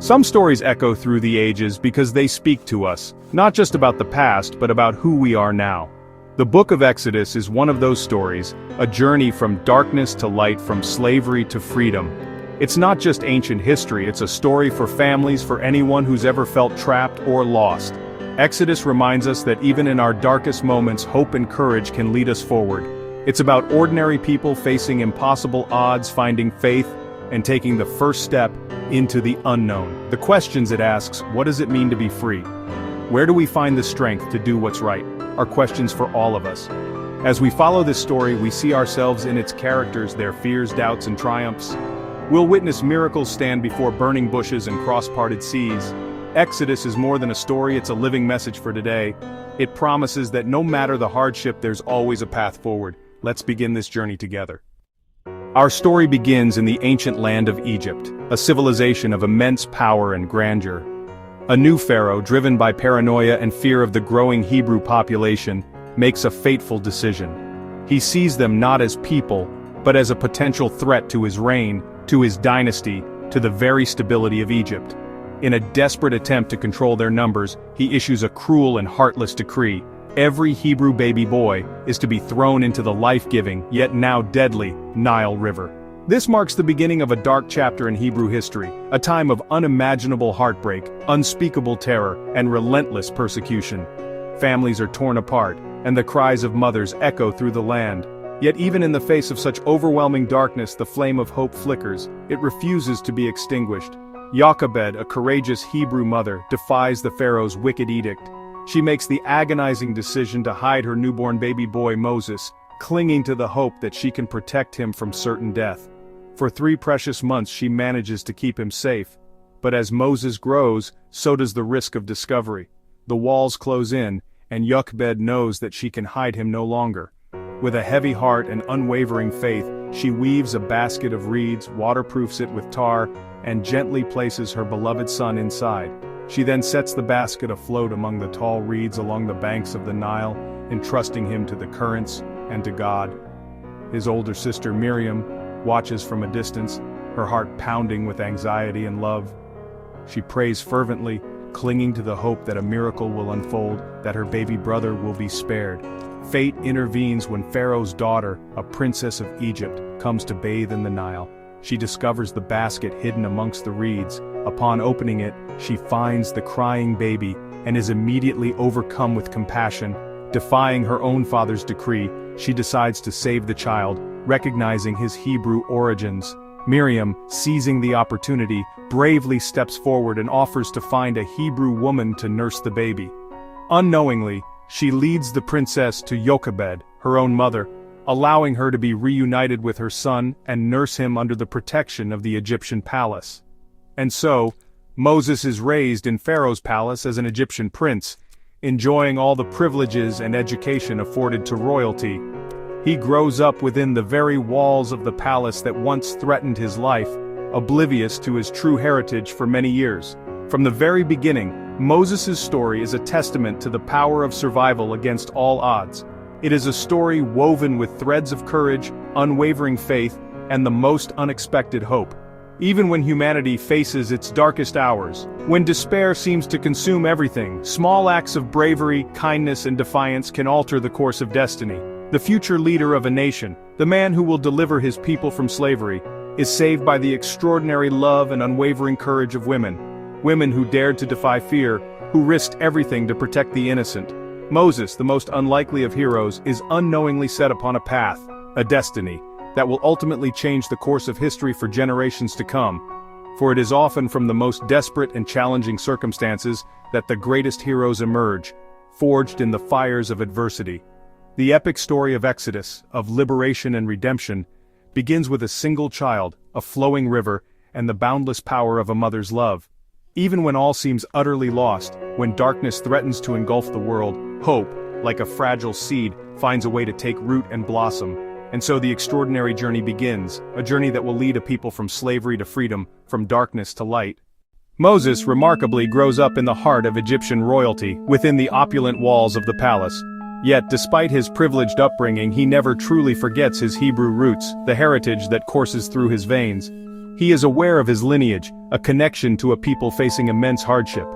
Some stories echo through the ages because they speak to us, not just about the past but about who we are now. The Book of Exodus is one of those stories, a journey from darkness to light, from slavery to freedom. It's not just ancient history, it's a story for families, for anyone who's ever felt trapped or lost. Exodus reminds us that even in our darkest moments, hope and courage can lead us forward. It's about ordinary people facing impossible odds, finding faith, and taking the first step into the unknown. The questions it asks: what does it mean to be free? Where do we find the strength to do what's right? Are questions for all of us. As we follow this story, we see ourselves in its characters, their fears, doubts, and triumphs. We'll witness miracles stand before burning bushes and cross-parted seas. Exodus is more than a story, it's a living message for today. It promises that no matter the hardship, there's always a path forward. Let's begin this journey together. Our story begins in the ancient land of Egypt, a civilization of immense power and grandeur. A new pharaoh, driven by paranoia and fear of the growing Hebrew population, makes a fateful decision. He sees them not as people, but as a potential threat to his reign, to his dynasty, to the very stability of Egypt. In a desperate attempt to control their numbers, he issues a cruel and heartless decree. Every Hebrew baby boy is to be thrown into the life-giving, yet now deadly, Nile River. This marks the beginning of a dark chapter in Hebrew history, a time of unimaginable heartbreak, unspeakable terror, and relentless persecution. Families are torn apart, and the cries of mothers echo through the land. Yet even in the face of such overwhelming darkness, the flame of hope flickers. It refuses to be extinguished. Jochebed, a courageous Hebrew mother, defies the Pharaoh's wicked edict. She makes the agonizing decision to hide her newborn baby boy Moses, clinging to the hope that she can protect him from certain death. For 3 precious months she manages to keep him safe. But as Moses grows, so does the risk of discovery. The walls close in, and Jochebed knows that she can hide him no longer. With a heavy heart and unwavering faith, she weaves a basket of reeds, waterproofs it with tar, and gently places her beloved son inside. She then sets the basket afloat among the tall reeds along the banks of the Nile, entrusting him to the currents and to God. His older sister Miriam watches from a distance, her heart pounding with anxiety and love. She prays fervently, clinging to the hope that a miracle will unfold, that her baby brother will be spared. Fate intervenes when Pharaoh's daughter, a princess of Egypt, comes to bathe in the Nile. She discovers the basket hidden amongst the reeds. Upon opening it, she finds the crying baby and is immediately overcome with compassion. Defying her own father's decree, she decides to save the child, recognizing his Hebrew origins. Miriam, seizing the opportunity, bravely steps forward and offers to find a Hebrew woman to nurse the baby. Unknowingly, she leads the princess to Jochebed, her own mother, allowing her to be reunited with her son and nurse him under the protection of the Egyptian palace. And so, Moses is raised in Pharaoh's palace as an Egyptian prince, enjoying all the privileges and education afforded to royalty. He grows up within the very walls of the palace that once threatened his life, oblivious to his true heritage for many years. From the very beginning, Moses' story is a testament to the power of survival against all odds. It is a story woven with threads of courage, unwavering faith, and the most unexpected hope. Even when humanity faces its darkest hours, when despair seems to consume everything, small acts of bravery, kindness, and defiance can alter the course of destiny. The future leader of a nation, the man who will deliver his people from slavery, is saved by the extraordinary love and unwavering courage of women. Women who dared to defy fear, who risked everything to protect the innocent. Moses, the most unlikely of heroes, is unknowingly set upon a path, a destiny, that will ultimately change the course of history for generations to come. For it is often from the most desperate and challenging circumstances that the greatest heroes emerge, forged in the fires of adversity. The epic story of Exodus, of liberation and redemption, begins with a single child, a flowing river, and the boundless power of a mother's love. Even when all seems utterly lost, when darkness threatens to engulf the world, hope, like a fragile seed, finds a way to take root and blossom. And so the extraordinary journey begins, a journey that will lead a people from slavery to freedom, from darkness to light. Moses remarkably grows up in the heart of Egyptian royalty, within the opulent walls of the palace. Yet, despite his privileged upbringing, he never truly forgets his Hebrew roots, the heritage that courses through his veins. He is aware of his lineage, a connection to a people facing immense hardship.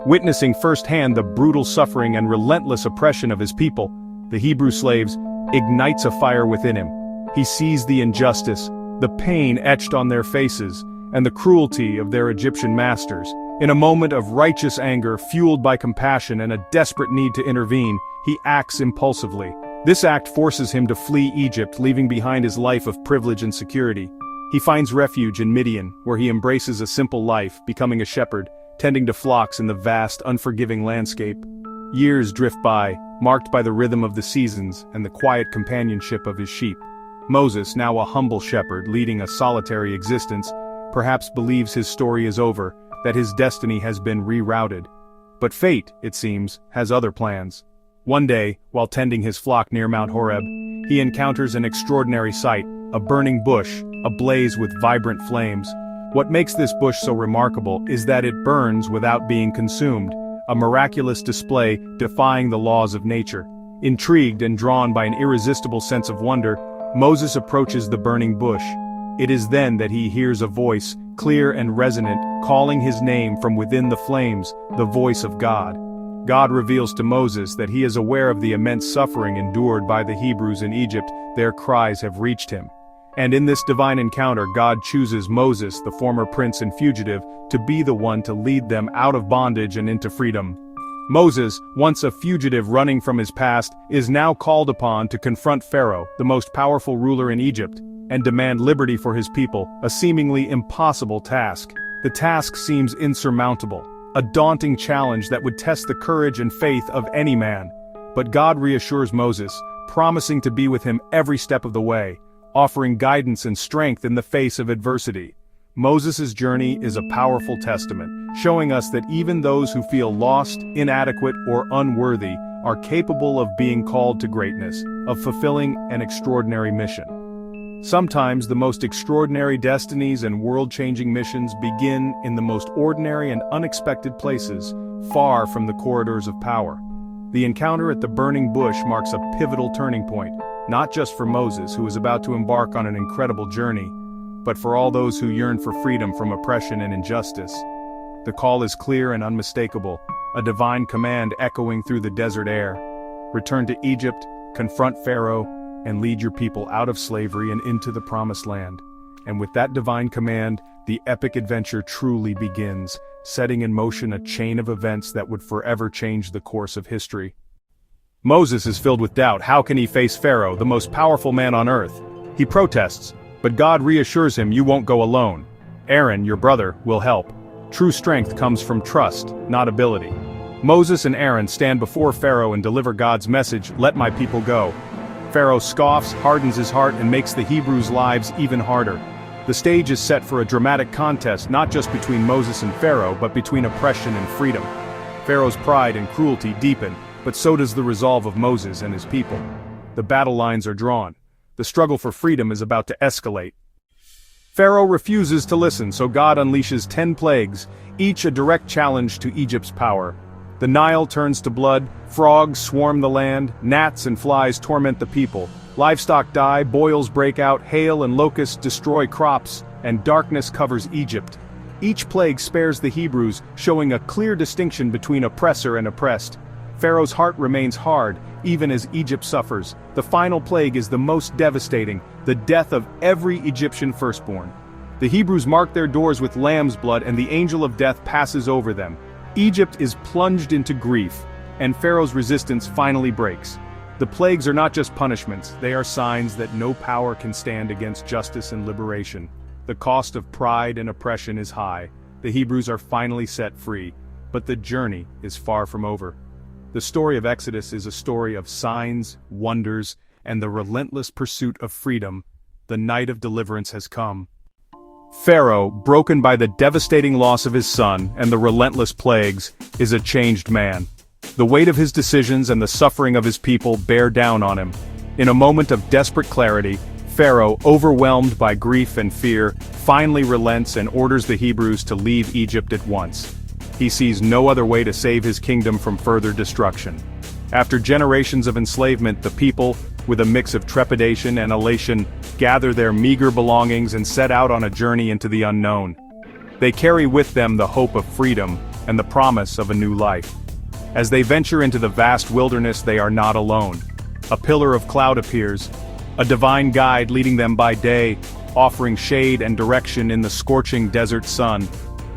Witnessing firsthand the brutal suffering and relentless oppression of his people, the Hebrew slaves, ignites a fire within him. He sees the injustice, the pain etched on their faces, and the cruelty of their Egyptian masters. In a moment of righteous anger, fueled by compassion and a desperate need to intervene, he acts impulsively. This act forces him to flee Egypt, leaving behind his life of privilege and security. He finds refuge in Midian, where he embraces a simple life, becoming a shepherd, tending to flocks in the vast, unforgiving landscape. Years drift by, marked by the rhythm of the seasons and the quiet companionship of his sheep. Moses, now a humble shepherd leading a solitary existence, perhaps believes his story is over, that his destiny has been rerouted. But fate, it seems, has other plans. One day, while tending his flock near Mount Horeb, he encounters an extraordinary sight, a burning bush, ablaze with vibrant flames. What makes this bush so remarkable is that it burns without being consumed, a miraculous display defying the laws of nature. Intrigued and drawn by an irresistible sense of wonder, Moses approaches the burning bush. It is then that he hears a voice, clear and resonant, calling his name from within the flames, the voice of God. God reveals to Moses that he is aware of the immense suffering endured by the Hebrews in Egypt. Their cries have reached him. And in this divine encounter, God chooses Moses, the former prince and fugitive, to be the one to lead them out of bondage and into freedom. Moses, once a fugitive running from his past, is now called upon to confront Pharaoh, the most powerful ruler in Egypt, and demand liberty for his people, a seemingly impossible task. The task seems insurmountable, a daunting challenge that would test the courage and faith of any man. But God reassures Moses, promising to be with him every step of the way, offering guidance and strength in the face of adversity. Moses' journey is a powerful testament, showing us that even those who feel lost, inadequate, or unworthy are capable of being called to greatness, of fulfilling an extraordinary mission. Sometimes the most extraordinary destinies and world-changing missions begin in the most ordinary and unexpected places, far from the corridors of power. The encounter at the burning bush marks a pivotal turning point, not just for Moses, who is about to embark on an incredible journey, but for all those who yearn for freedom from oppression and injustice. The call is clear and unmistakable, a divine command echoing through the desert air. Return to Egypt, confront Pharaoh, and lead your people out of slavery and into the promised land. And with that divine command, the epic adventure truly begins, setting in motion a chain of events that would forever change the course of history. Moses is filled with doubt. How can he face Pharaoh, the most powerful man on earth? He protests, but God reassures him, you won't go alone. Aaron, your brother, will help. True strength comes from trust, not ability. Moses and Aaron stand before Pharaoh and deliver God's message, let my people go. Pharaoh scoffs, hardens his heart, and makes the Hebrews' lives even harder. The stage is set for a dramatic contest not just between Moses and Pharaoh, but between oppression and freedom. Pharaoh's pride and cruelty deepen, but so does the resolve of Moses and his people. The battle lines are drawn. The struggle for freedom is about to escalate. Pharaoh refuses to listen, so God unleashes 10 plagues, each a direct challenge to Egypt's power. The Nile turns to blood, frogs swarm the land, gnats and flies torment the people. Livestock die, boils break out, hail and locusts destroy crops, and darkness covers Egypt. Each plague spares the Hebrews, showing a clear distinction between oppressor and oppressed. Pharaoh's heart remains hard, even as Egypt suffers. The final plague is the most devastating, the death of every Egyptian firstborn. The Hebrews mark their doors with lamb's blood, and the angel of death passes over them. Egypt is plunged into grief, and Pharaoh's resistance finally breaks. The plagues are not just punishments, they are signs that no power can stand against justice and liberation. The cost of pride and oppression is high. The Hebrews are finally set free, but the journey is far from over. The story of Exodus is a story of signs, wonders, and the relentless pursuit of freedom. The night of deliverance has come. Pharaoh, broken by the devastating loss of his son and the relentless plagues, is a changed man. The weight of his decisions and the suffering of his people bear down on him. In a moment of desperate clarity, Pharaoh, overwhelmed by grief and fear, finally relents and orders the Hebrews to leave Egypt at once. He sees no other way to save his kingdom from further destruction. After generations of enslavement, the people, with a mix of trepidation and elation, gather their meager belongings and set out on a journey into the unknown. They carry with them the hope of freedom and the promise of a new life. As they venture into the vast wilderness, they are not alone. A pillar of cloud appears, a divine guide leading them by day, offering shade and direction in the scorching desert sun.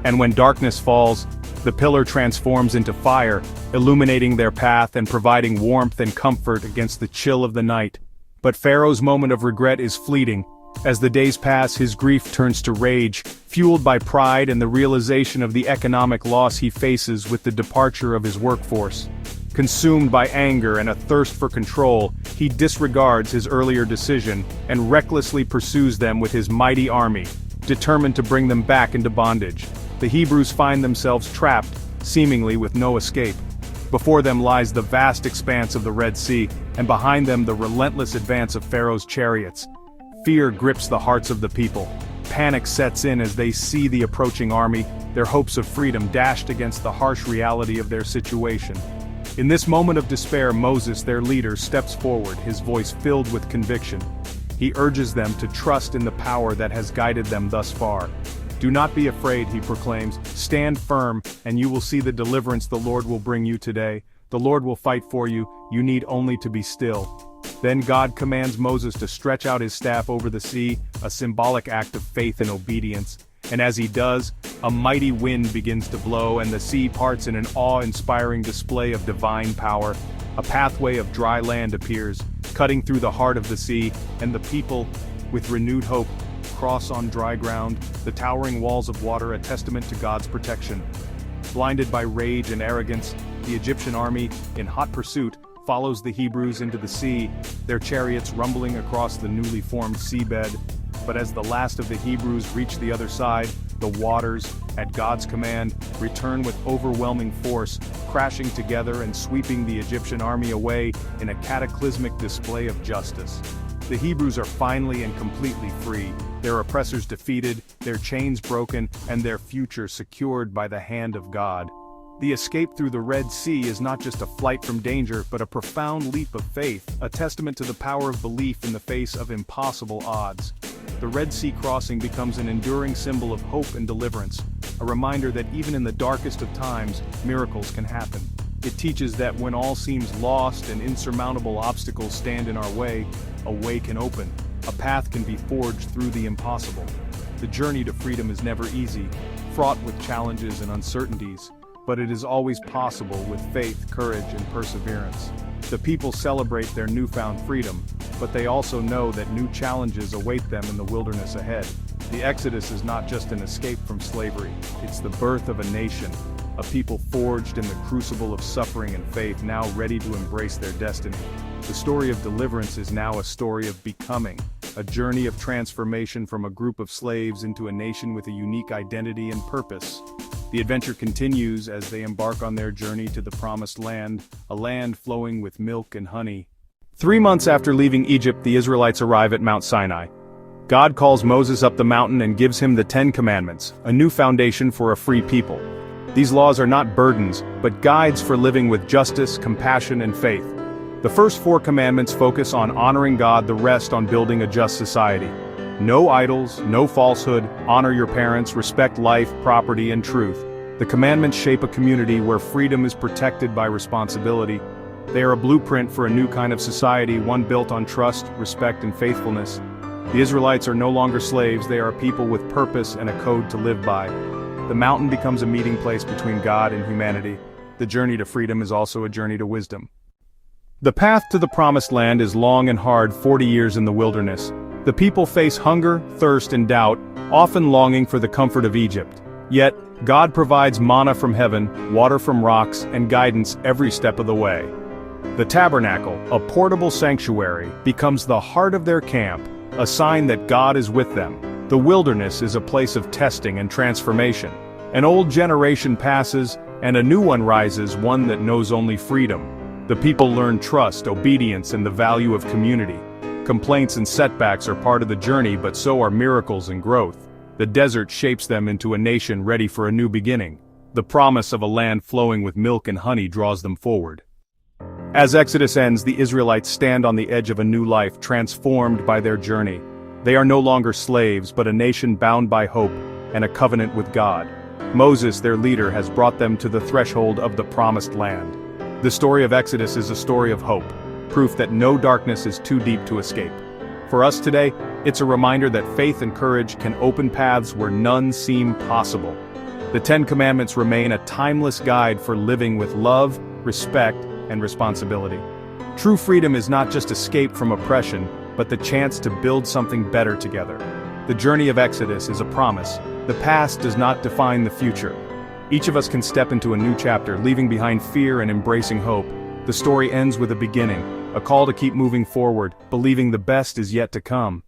And when darkness falls, the pillar transforms into fire, illuminating their path and providing warmth and comfort against the chill of the night. But Pharaoh's moment of regret is fleeting. As the days pass, his grief turns to rage, fueled by pride and the realization of the economic loss he faces with the departure of his workforce. Consumed by anger and a thirst for control, he disregards his earlier decision and recklessly pursues them with his mighty army, determined to bring them back into bondage. The Hebrews find themselves trapped, seemingly with no escape. Before them lies the vast expanse of the Red Sea, and behind them the relentless advance of Pharaoh's chariots. Fear grips the hearts of the people. Panic sets in as they see the approaching army, their hopes of freedom dashed against the harsh reality of their situation. In this moment of despair, Moses, their leader, steps forward, his voice filled with conviction. He urges them to trust in the power that has guided them thus far. "Do not be afraid," he proclaims. "Stand firm, and you will see the deliverance the Lord will bring you today. The Lord will fight for you, you need only to be still." Then God commands Moses to stretch out his staff over the sea, a symbolic act of faith and obedience. And as he does, a mighty wind begins to blow and the sea parts in an awe-inspiring display of divine power. A pathway of dry land appears, cutting through the heart of the sea, and the people, with renewed hope, cross on dry ground, the towering walls of water a testament to God's protection. Blinded by rage and arrogance, the Egyptian army, in hot pursuit, follows the Hebrews into the sea, their chariots rumbling across the newly formed seabed. But as the last of the Hebrews reach the other side, the waters, at God's command, return with overwhelming force, crashing together and sweeping the Egyptian army away in a cataclysmic display of justice. The Hebrews are finally and completely free, their oppressors defeated, their chains broken, and their future secured by the hand of God. The escape through the Red Sea is not just a flight from danger, but a profound leap of faith, a testament to the power of belief in the face of impossible odds. The Red Sea crossing becomes an enduring symbol of hope and deliverance, a reminder that even in the darkest of times, miracles can happen. It teaches that when all seems lost and insurmountable obstacles stand in our way, a way can open, a path can be forged through the impossible. The journey to freedom is never easy, fraught with challenges and uncertainties, but it is always possible with faith, courage, and perseverance. The people celebrate their newfound freedom, but they also know that new challenges await them in the wilderness ahead. The Exodus is not just an escape from slavery, it's the birth of a nation, a people forged in the crucible of suffering and faith, now ready to embrace their destiny. The story of deliverance is now a story of becoming, a journey of transformation from a group of slaves into a nation with a unique identity and purpose. The adventure continues as they embark on their journey to the Promised Land, a land flowing with milk and honey. 3 months after leaving Egypt, the Israelites arrive at Mount Sinai. God calls Moses up the mountain and gives him the 10 Commandments, a new foundation for a free people. These laws are not burdens, but guides for living with justice, compassion, and faith. The first 4 commandments focus on honoring God, the rest on building a just society. No idols, no falsehood, honor your parents, respect life, property, and truth. The commandments shape a community where freedom is protected by responsibility. They are a blueprint for a new kind of society, one built on trust, respect, and faithfulness. The Israelites are no longer slaves, they are a people with purpose and a code to live by. The mountain becomes a meeting place between God and humanity. The journey to freedom is also a journey to wisdom. The path to the Promised Land is long and hard, 40 years in the wilderness. The people face hunger, thirst, and doubt, often longing for the comfort of Egypt. Yet, God provides manna from heaven, water from rocks, and guidance every step of the way. The tabernacle, a portable sanctuary, becomes the heart of their camp, a sign that God is with them. The wilderness is a place of testing and transformation. An old generation passes, and a new one rises, one that knows only freedom. The people learn trust, obedience, and the value of community. Complaints and setbacks are part of the journey, but so are miracles and growth. The desert shapes them into a nation ready for a new beginning. The promise of a land flowing with milk and honey draws them forward. As Exodus ends, the Israelites stand on the edge of a new life, transformed by their journey. They are no longer slaves, but a nation bound by hope and a covenant with God. Moses, their leader, has brought them to the threshold of the promised land. The story of Exodus is a story of hope, proof that no darkness is too deep to escape. For us today, it's a reminder that faith and courage can open paths where none seem possible. The Ten Commandments remain a timeless guide for living with love, respect, and responsibility. True freedom is not just escape from oppression, but the chance to build something better together. The journey of Exodus is a promise. The past does not define the future. Each of us can step into a new chapter, leaving behind fear and embracing hope. The story ends with a beginning, a call to keep moving forward, believing the best is yet to come.